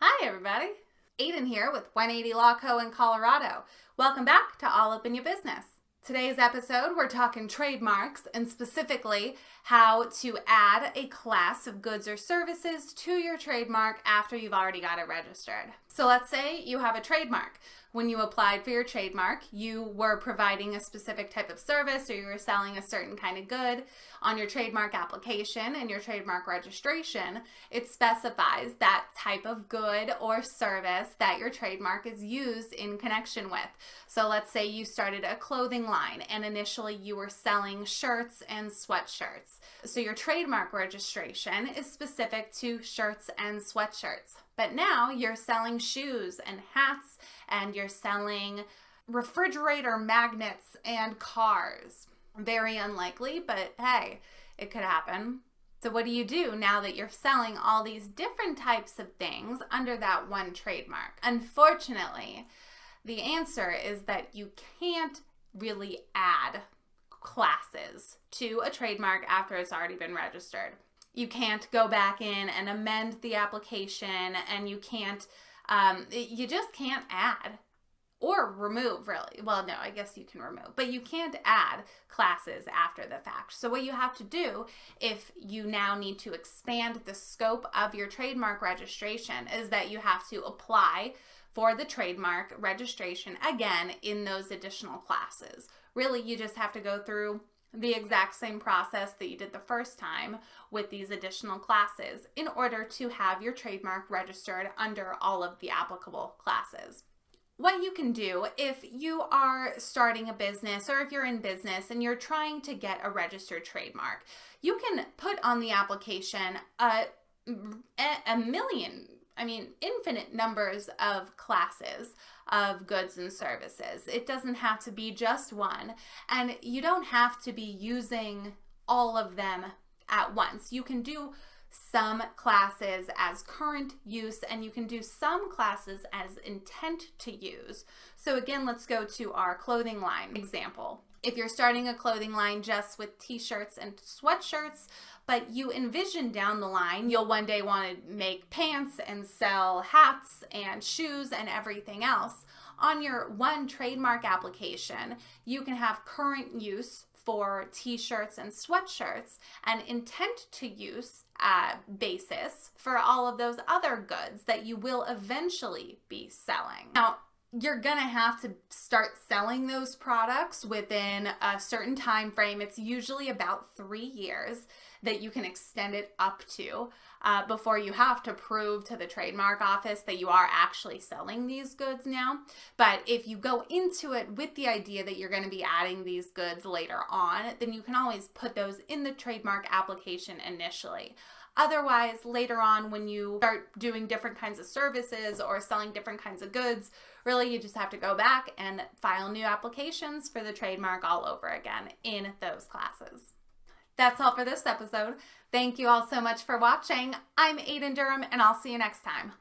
Hi, everybody. Aiden here with 180 Law Co. in Colorado. Welcome back to All Up in Your Business. Today's episode, we're talking trademarks and specifically how to add a class of goods or services to your trademark after you've already got it registered. So let's say you have a trademark. When you applied for your trademark, you were providing a specific type of service or you were selling a certain kind of good. On your trademark application and your trademark registration, it specifies that type of good or service that your trademark is used in connection with. So let's say you started a clothing line and initially you were selling shirts and sweatshirts. So your trademark registration is specific to shirts and sweatshirts. But now you're selling shoes and hats and you're selling refrigerator magnets and cars. Very unlikely, but hey, it could happen. So what do you do now that you're selling all these different types of things under that one trademark? Unfortunately, the answer is that you can't really add classes to a trademark after it's already been registered. You can't go back in and amend the application, and you just can't add or remove, really. Well, no, I guess you can remove, but you can't add classes after the fact. So what you have to do if you now need to expand the scope of your trademark registration is that you have to apply for the trademark registration again in those additional classes. Really, you just have to go through the exact same process that you did the first time with these additional classes in order to have your trademark registered under all of the applicable classes. What you can do if you are starting a business or if you're in business and you're trying to get a registered trademark, you can put on the application infinite numbers of classes of goods and services. It doesn't have to be just one, and you don't have to be using all of them at once. You can do some classes as current use, and you can do some classes as intent to use. So again, let's go to our clothing line example. If you're starting a clothing line just with t-shirts and sweatshirts, but you envision down the line, you'll one day want to make pants and sell hats and shoes and everything else. On your one trademark application, you can have current use for t-shirts and sweatshirts and intent to use basis for all of those other goods that you will eventually be selling. Now, you're going to have to start selling those products within a certain time frame. It's usually about 3 years that you can extend it up to before you have to prove to the trademark office that you are actually selling these goods now. But if you go into it with the idea that you're going to be adding these goods later on, then you can always put those in the trademark application initially. Otherwise, later on when you start doing different kinds of services or selling different kinds of goods, really you just have to go back and file new applications for the trademark all over again in those classes. That's all for this episode. Thank you all so much for watching. I'm Aiden Durham, and I'll see you next time.